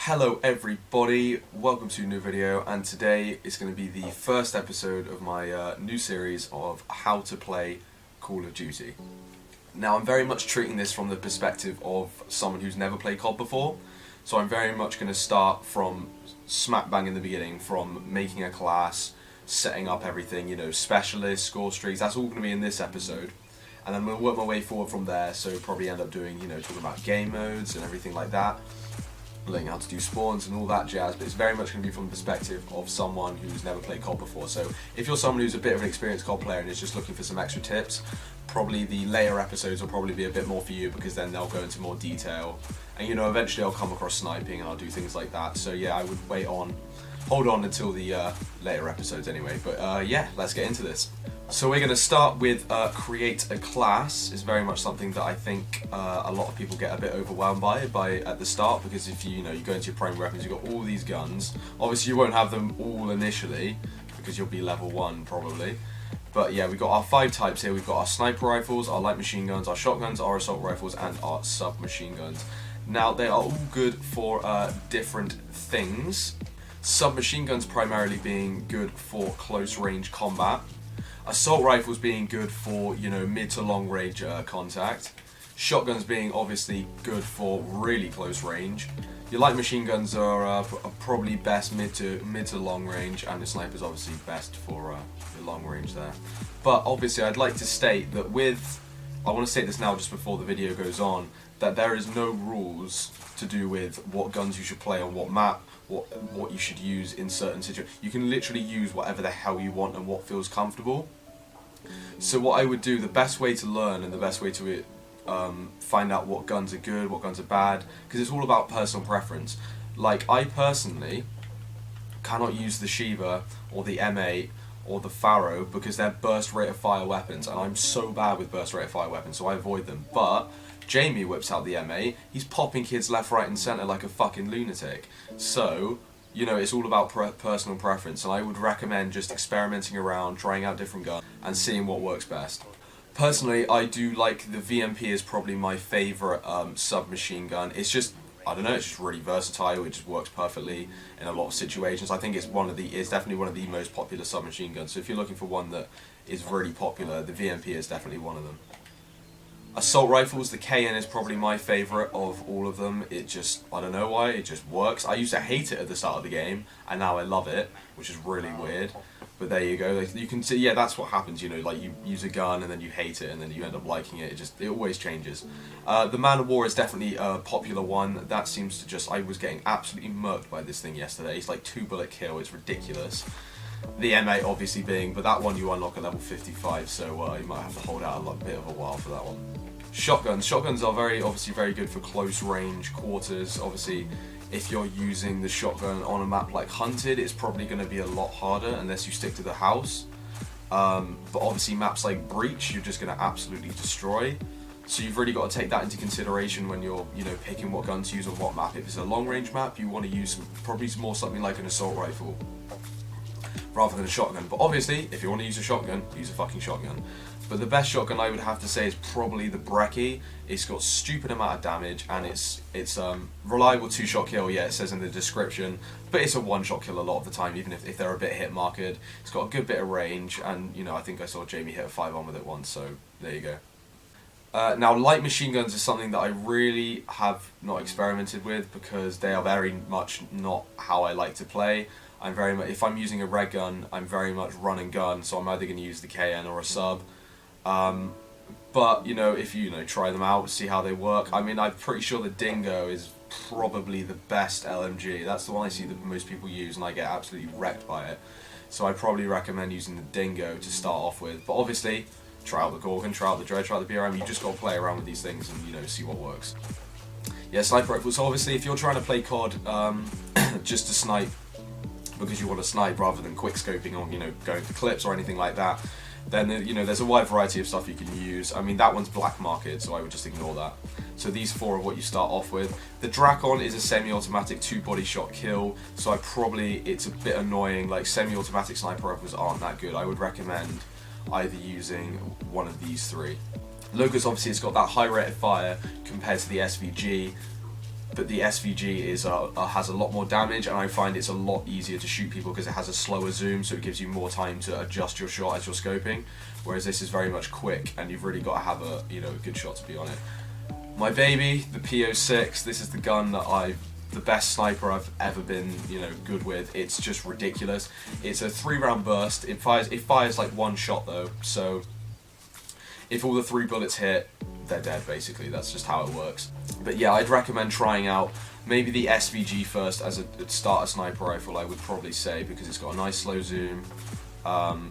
Hello everybody, welcome to a new video, and today is going to be the first episode of my new series of how to play Call of Duty. Now I'm very much treating this from the perspective of someone who's never played COD before, so I'm very much going to start from smack bang in the beginning, from making a class, setting up everything, you know, specialists, score streaks, that's all going to be in this episode. And then I'm going to work my way forward from there, so probably end up doing, you know, talking about game modes and everything like that, learning how to do spawns and all that jazz, but it's very much going to be from the perspective of someone who's never played COD before. So if you're someone who's a bit of an experienced COD player and is just looking for some extra tips, probably the later episodes will probably be a bit more for you, because then they'll go into more detail, and you know, eventually I'll come across sniping and I'll do things like that. So yeah, I would hold on until the later episodes anyway, but yeah, let's get into this. So we're going to start with create a class. Is very much something that I think a lot of people get a bit overwhelmed by at the start, because if you go into your primary weapons, you've got all these guns. Obviously you won't have them all initially, because you'll be level 1 probably. But yeah, we've got our 5 types here. We've got our sniper rifles, our light machine guns, our shotguns, our assault rifles, and our submachine guns. Now they are all good for different things. Submachine guns primarily being good for close range combat. Assault rifles being good for, you know, mid to long range contact. Shotguns being obviously good for really close range. Your light machine guns are probably best mid to long range, and the sniper's obviously best for the long range there. But obviously I'd like to state that I want to state this now just before the video goes on, that there is no rules to do with what guns you should play on what map, what you should use in certain situations. You can literally use whatever the hell you want and what feels comfortable. So what I would do, the best way to learn and the best way to find out what guns are good, what guns are bad, because it's all about personal preference. Like, I personally cannot use the Shiva or the M8 or the Pharaoh because they're burst rate of fire weapons, and I'm so bad with burst rate of fire weapons, so I avoid them. But Jamie whips out the M8, he's popping kids left, right and centre like a fucking lunatic. So, you know, it's all about personal preference, and I would recommend just experimenting around, trying out different guns, and seeing what works best. Personally, I do like the VMP is probably my favourite submachine gun. It's just, I don't know, it's just really versatile, it just works perfectly in a lot of situations. I think it's definitely one of the most popular submachine guns, so if you're looking for one that is really popular, the VMP is definitely one of them. Assault rifles, the KN is probably my favourite of all of them. It just, I don't know why, it just works. I used to hate it at the start of the game, and now I love it, which is really weird. But there you go, you can see, yeah, that's what happens, you know, like you use a gun and then you hate it and then you end up liking it, it always changes. The Man of War is definitely a popular one. That seems to just, I was getting absolutely murked by this thing yesterday. It's like 2-bullet kill, it's ridiculous. The M8 obviously being, but that one you unlock at level 55, so you might have to hold out a bit of a while for that one. Shotguns are obviously very good for close range quarters. Obviously, if you're using the shotgun on a map like Hunted, it's probably going to be a lot harder unless you stick to the house. But obviously maps like Breach, you're just going to absolutely destroy. So you've really got to take that into consideration when you're, you know, picking what gun to use on what map. If it's a long range map, you want to use probably more something like an assault rifle rather than a shotgun. But obviously, if you want to use a shotgun, use a fucking shotgun. But the best shotgun I would have to say is probably the Brecci. It's got stupid amount of damage, and it's reliable 2-shot kill, yeah, it says in the description, but it's a 1-shot kill a lot of the time, even if they're a bit hit marked. It's got a good bit of range, and you know, I think I saw Jamie hit a 5-on with it once, so there you go. Now, light machine guns is something that I really have not experimented with, because they are very much not how I like to play. If I'm using a red gun, I'm very much run and gun, so I'm either going to use the KN or a sub. But you know, if you try them out, see how they work. I mean, I'm pretty sure the Dingo is probably the best LMG. That's the one I see that most people use, and I get absolutely wrecked by it. So I'd probably recommend using the Dingo to start off with. But obviously, try out the Gorgon, try out the Dread, try out the BRM. You just got to play around with these things and, you know, see what works. Yeah, sniper rifles. So obviously, if you're trying to play COD just to snipe because you want to snipe rather than quick scoping on, you know, going for clips or anything like that, then, you know, there's a wide variety of stuff you can use. I mean, that one's black market, so I would just ignore that. So these 4 are what you start off with. The Drakon is a semi-automatic 2-body shot kill, so it's a bit annoying. Like, semi-automatic sniper rifles aren't that good. I would recommend either using one of these 3. Locust, obviously, it's got that high rate of fire compared to the SVG. but the SVG has a lot more damage, and I find it's a lot easier to shoot people because it has a slower zoom, so it gives you more time to adjust your shot as you're scoping, whereas this is very much quick, and you've really got to have a good shot to be on it. My baby, the PO6, this is the gun that the best sniper I've ever been, good with. It's just ridiculous. It's a 3-round burst. It fires like one shot though, so if all the 3 bullets hit, they're dead basically. That's just how it works. But yeah, I'd recommend trying out maybe the SVG first as a starter sniper rifle, I would probably say, because it's got a nice slow zoom.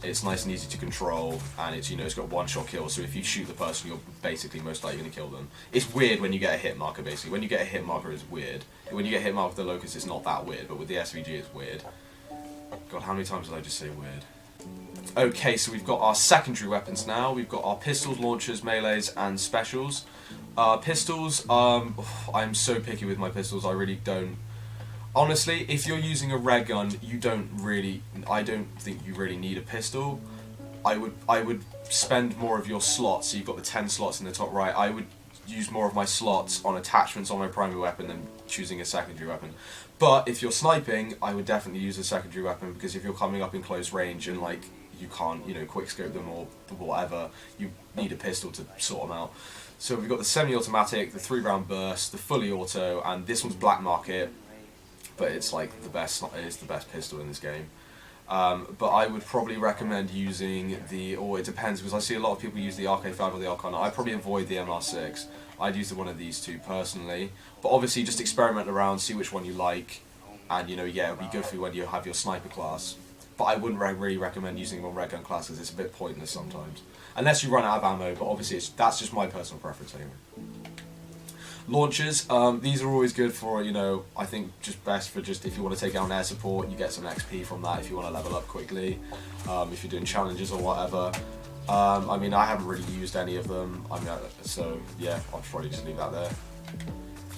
It's nice and easy to control, and it's got one-shot kills, so if you shoot the person, you're basically most likely going to kill them. It's weird when you get a hit marker, basically. When you get a hit marker, it's weird. When you get hit marker with the locust, it's not that weird, but with the SVG, it's weird. God, how many times did I just say weird? Okay, so we've got our secondary weapons now. We've got our pistols, launchers, melees, and specials. Pistols, I'm so picky with my pistols, I really don't. Honestly, if you're using a red gun, I don't think you really need a pistol. I would spend more of your slots, so you've got the 10 slots in the top right, I would use more of my slots on attachments on my primary weapon than choosing a secondary weapon. But if you're sniping, I would definitely use a secondary weapon, because if you're coming up in close range and you can't quick scope them or whatever, you need a pistol to sort them out. So we've got the semi-automatic, the 3-round burst, the fully auto, and this one's black market, but it's like the best pistol in this game. But I would probably recommend using it depends, because I see a lot of people use the RK5 or the Arcana. I'd probably avoid the MR6. I'd use one of these two personally, but obviously just experiment around, see which one you like, and yeah, it'll be good for you when you have your sniper class. But I wouldn't really recommend using them on red gun class, because it's a bit pointless sometimes, unless you run out of ammo. But obviously that's just my personal preference anyway. Launchers, these are always good for, I think just best for if you want to take down air support, you get some XP from that if you want to level up quickly, if you're doing challenges or whatever. I mean, I haven't really used any of them, so yeah, I'll probably just leave that there.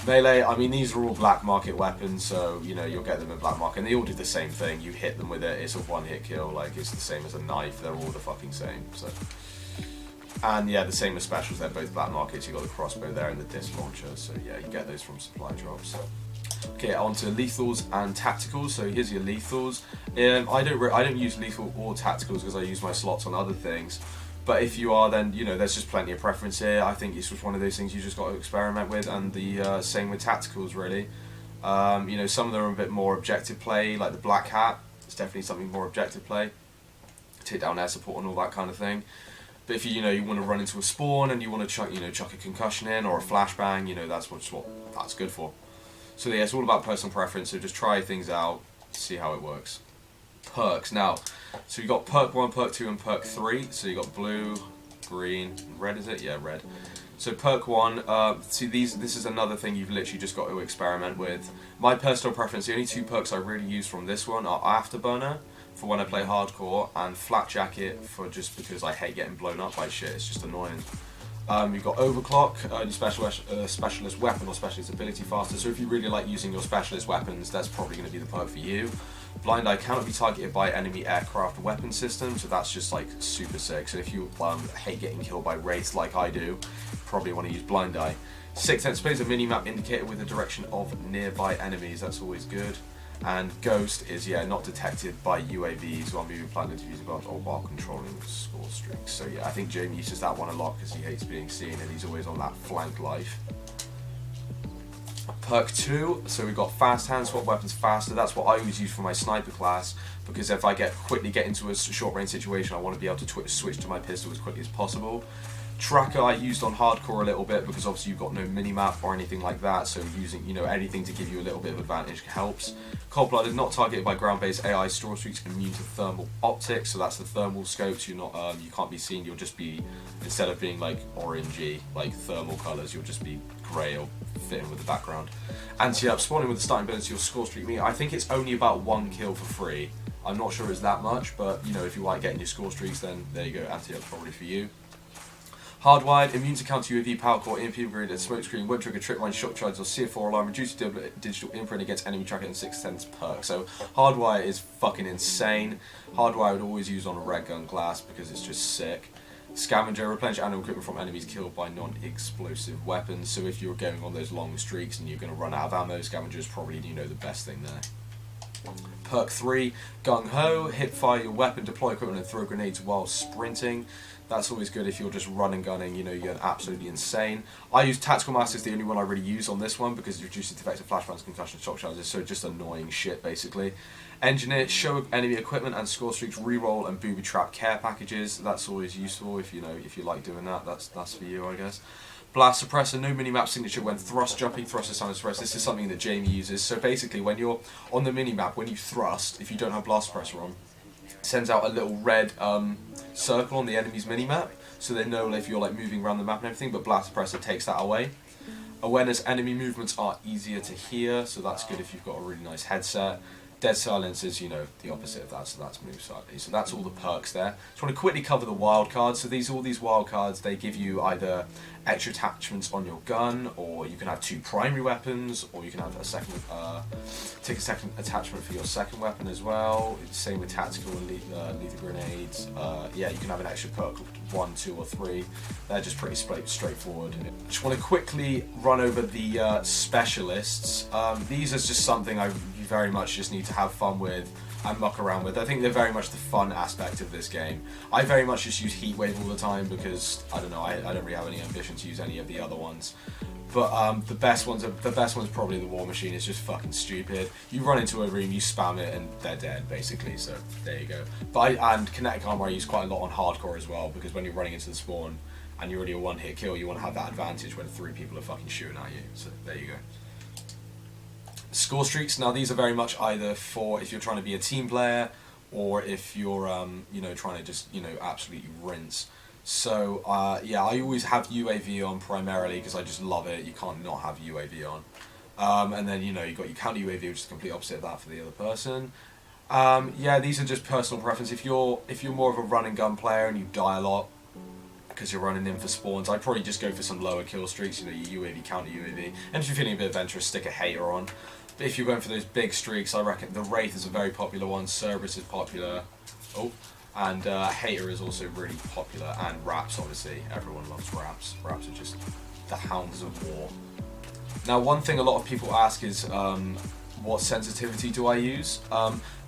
Melee, I mean, these are all black market weapons, so you'll get them in black market, and they all do the same thing. You hit them with it, it's a one-hit kill, like it's the same as a knife, they're all the fucking same, so. And yeah, the same as specials, they're both black markets. You've got the crossbow there and the disc launcher, so yeah, you get those from supply drops. Okay, on to lethals and tacticals. So here's your lethals. I don't use lethal or tacticals because I use my slots on other things. But if you are, then there's just plenty of preference here. I think it's just one of those things you just got to experiment with, and the same with tacticals really. Some of them are a bit more objective play, like the black hat. It's definitely something more objective play. Take down air support and all that kind of thing. But if you want to run into a spawn and you want to chuck a concussion in or a flashbang, that's what that's good for. So yeah, it's all about personal preference. So just try things out, see how it works. Perks now. So you got perk 1, perk 2, and perk 3. So you got blue, green, red. Is it? Yeah, red. So perk 1. See this is another thing you've literally just got to experiment with. My personal preference. The only 2 perks I really use from this one are Afterburner, for when I play hardcore, and Flat Jacket for just because I hate getting blown up by shit, it's just annoying. You've got Overclock, your specialist weapon or specialist ability faster, so if you really like using your specialist weapons, that's probably going to be the perk for you. Blind Eye cannot be targeted by enemy aircraft weapon system, so that's just like super sick. So if you hate getting killed by wraiths like I do, probably want to use Blind Eye. Sixth Sense displays a mini-map indicator with the direction of nearby enemies, that's always good. And Ghost is, not detected by UAVs while moving planet diffusing bombs or while controlling score streaks. So yeah, I think Jamie uses that one a lot because he hates being seen and he's always on that flank life. Perk 2, so we've got fast hand, swap weapons faster. That's what I always use for my sniper class, because if I quickly get into a short range situation, I want to be able to switch to my pistol as quickly as possible. Tracker I used on hardcore a little bit because obviously you've got no minimap or anything like that, so using anything to give you a little bit of advantage helps. Cold Blood is not targeted by ground-based AI store streaks, immune to thermal optics, so that's the thermal scopes. You're not you can't be seen. You'll just be, instead of being like orangey like thermal colours, you'll just be grey or fit in with the background. Anti-up spawning with the starting bonus to your score streak. I think it's only about 1 kill for free. I'm not sure it's that much, but if you like getting your score streaks, then there you go. Anti-up's probably for you. Hardwired, immune to counter UAV, power core, EMP upgrade, smoke screen, web trigger, trip line, shock charge, or CF4 alarm, reduced digital imprint against enemy tracker, and 6th Sense perk. So Hardwire is fucking insane. Hardwire I would always use on a red gun class because it's just sick. Scavenger, replenish animal equipment from enemies killed by non-explosive weapons. So if you're going on those long streaks and you're going to run out of ammo, Scavenger is probably, you know, the best thing there. Perk 3, Gung Ho, hip fire your weapon, deploy equipment and throw grenades while sprinting. That's always good if you're just running gunning, you know, you're absolutely insane. I use Tactical Master, is the only one I really use on this one because it reduces the effect of flashbangs, concussion, shock charges, so just annoying shit basically. Engineer, show enemy equipment and score streaks, reroll and booby trap care packages. That's always useful if you know, if you like doing that, that's for you I guess. Blast Suppressor, no minimap signature when thrust jumping, thrust is silent suppress. This is something that Jamie uses. So basically when you're on the minimap, when you thrust, if you don't have Blast Suppressor on, it sends out a little red circle on the enemy's minimap, so they know if you're like moving around the map and everything, but Blast Suppressor takes that away. Awareness, enemy movements are easier to hear, so that's good if you've got a really nice headset. Dead Silence is, you know, the opposite of that, so that's move slightly. So that's all the perks there. Just want to quickly cover the wild cards. So all these wild cards, they give you either extra attachments on your gun, or you can have 2 primary weapons, or you can have a second, take a second attachment for your second weapon as well. Same with tactical and lethal grenades. Yeah, you can have an extra perk, 1, 2, or 3. They're just pretty straightforward. Just want to quickly run over the specialists. These are just something you very much just need to have fun with and muck around with. I think they're very much the fun aspect of this game. I very much just use Heatwave all the time because I don't know, I don't really have any ambition to use any of the other ones. But the best one's probably the War Machine. It's just fucking stupid. You run into a room, you spam it, and they're dead basically. So there you go. And kinetic armor I use quite a lot on hardcore as well, because when you're running into the spawn and you're already a one-hit kill, you want to have that advantage when 3 people are fucking shooting at you. So there you go. Score streaks, now these are very much either for if you're trying to be a team player, or if you're you know, trying to just, you know, absolutely rinse. So yeah, I always have UAV on primarily because I just love it. You can't not have UAV on. And then, you know, you've got your counter UAV, which is the complete opposite of that for the other person. Yeah, these are just personal preference. If you're more of a run and gun player and you die a lot because you're running in for spawns, I'd probably just go for some lower kill streaks, you know, your UAV, counter UAV. And if you're feeling a bit adventurous, stick a hater on. But if you're going for those big streaks, I reckon the Wraith is a very popular one, Cerberus is popular, and Hater is also really popular, and Raps, obviously. Everyone loves Raps. Raps are just the hounds of war. Now, one thing a lot of people ask is, what sensitivity do I use?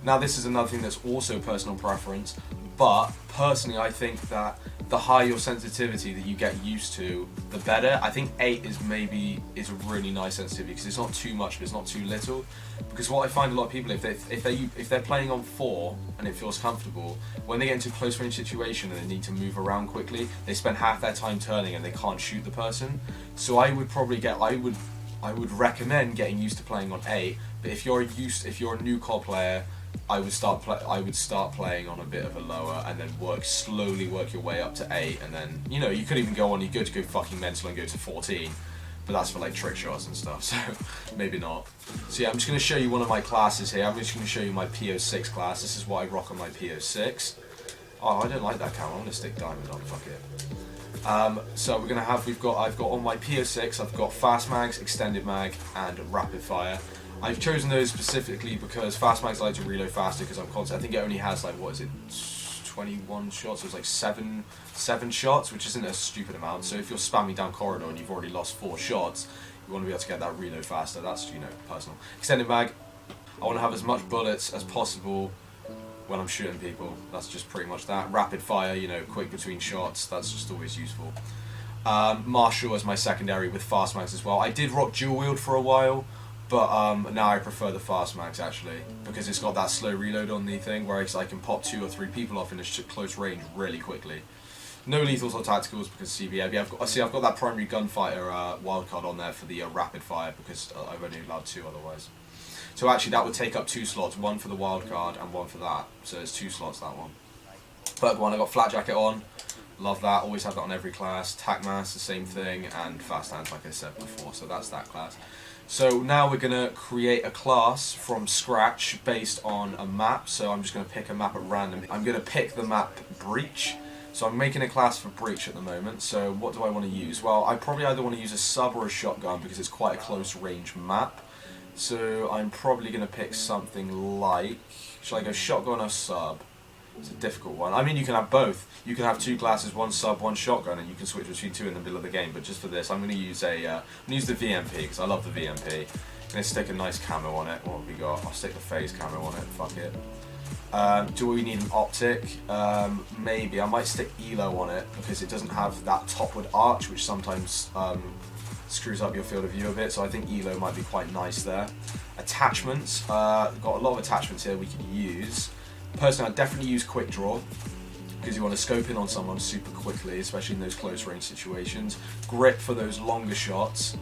Now, this is another thing that's also personal preference, but personally I think that the higher your sensitivity that you get used to, the better. I think 8 is a really nice sensitivity because it's not too much but it's not too little. Because what I find a lot of people, if they're playing on 4 and it feels comfortable, when they get into a close range situation and they need to move around quickly, they spend half their time turning and they can't shoot the person. So I would recommend getting used to playing on 8. But if you're a new COD player, I would start playing on a bit of a lower, and then slowly work your way up to 8, and then, you know, you could even go fucking mental and go to 14, but that's for like trick shots and stuff, so maybe not. So yeah, I'm just going to show you one of my classes here. I'm just going to show you my PO6 class. This is what I rock on my PO6. Oh, I don't like that camera. I'm going to stick diamond on, fuck it. So I've got on my PO6, I've got fast mags, extended mag, and rapid fire. I've chosen those specifically because fast mags I like to reload faster because I'm constant. I think it only has like, what is it, 21 shots? So it's like seven shots, which isn't a stupid amount. So if you're spamming down corridor and you've already lost 4 shots, you want to be able to get that reload faster. That's, you know, personal. Extended mag, I want to have as much bullets as possible when I'm shooting people. That's just pretty much that. Rapid fire, you know, quick between shots. That's just always useful. Marshal as my secondary with fast mags as well. I did rock dual wield for a while, but now I prefer the fast mags actually, because it's got that slow reload on the thing, whereas I can pop 2 or 3 people off in a close range really quickly. No lethals or tacticals because CBA. I've got that primary gunfighter wildcard on there for the rapid fire because I've only allowed 2 otherwise. So actually that would take up 2 slots, 1 for the wildcard and 1 for that. So it's 2 slots, that one. Perk 1, I got flat jacket on. Love that, always have that on every class. Tac mask, the same thing, and fast hands like I said before, so that's that class. So now we're going to create a class from scratch based on a map. So I'm just going to pick a map at random. I'm going to pick the map Breach. So I'm making a class for Breach at the moment. So what do I want to use? Well, I probably either want to use a sub or a shotgun because it's quite a close range map. So I'm probably going to pick something like, shall I go shotgun or sub? It's a difficult one. I mean, you can have both. You can have 2 glasses, 1 sub, 1 shotgun, and you can switch between 2 in the middle of the game. But just for this, I'm going to use the VMP because I love the VMP. I'm going to stick a nice camo on it. What have we got? I'll stick the phase camo on it. Fuck it. Do we need an optic? Maybe. I might stick ELO on it because it doesn't have that topward arch, which sometimes screws up your field of view a bit. So I think ELO might be quite nice there. Attachments. Got a lot of attachments here we could use. Personally, I'd definitely use quick draw because you want to scope in on someone super quickly, especially in those close range situations. Grip for those longer shots.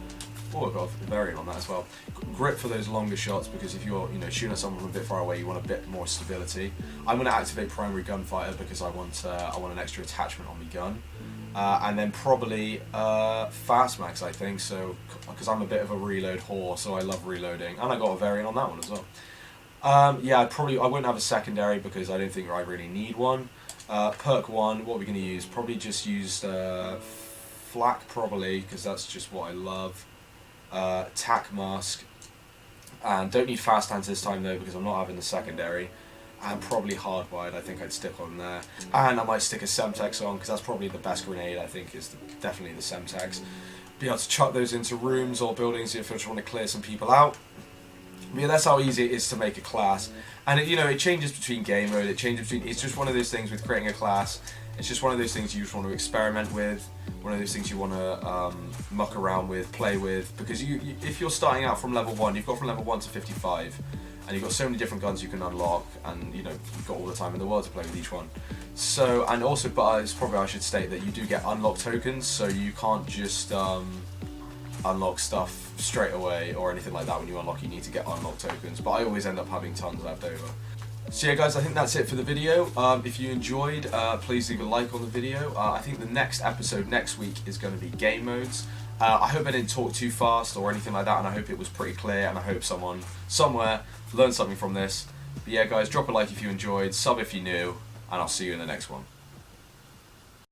Oh, I've got a variant on that as well. Grip for those longer shots because if you're shooting at someone from a bit far away, you want a bit more stability. I'm going to activate primary gunfighter because I want an extra attachment on my gun. And then probably fast mags, I think, so because I'm a bit of a reload whore, so I love reloading, and I got a variant on that one as well. Yeah, I wouldn't have a secondary because I don't think I really need one. Perk 1, what are we going to use? Probably just use flak, probably, because that's just what I love. Tac mask, and don't need fast hands this time though because I'm not having the secondary. And probably hardwired, I think I'd stick on there. And I might stick a Semtex on because that's probably the best grenade, I think, is definitely the Semtex. Be able to chuck those into rooms or buildings if you just want to clear some people out. But yeah, that's how easy it is to make a class. And it changes between game mode, it's just one of those things with creating a class. It's just one of those things you just want to experiment with, one of those things you want to muck around with, play with, because if you're starting out from level 1, you've got from level 1 to 55, and you've got so many different guns you can unlock, and you've got all the time in the world to play with each one. So, and also, but it's probably I should state that you do get unlock tokens, so you can't just unlock stuff straight away or anything like that. When you unlock, you need to get unlock tokens, but I always end up having tons left over. So yeah guys, I think that's it for the video. If you enjoyed, please leave a like on the video. I think the next episode next week is going to be game modes. I hope I didn't talk too fast or anything like that, and I hope it was pretty clear, and I hope someone somewhere learned something from this. But yeah guys, drop a like if you enjoyed, sub if you're new, and I'll see you in the next one.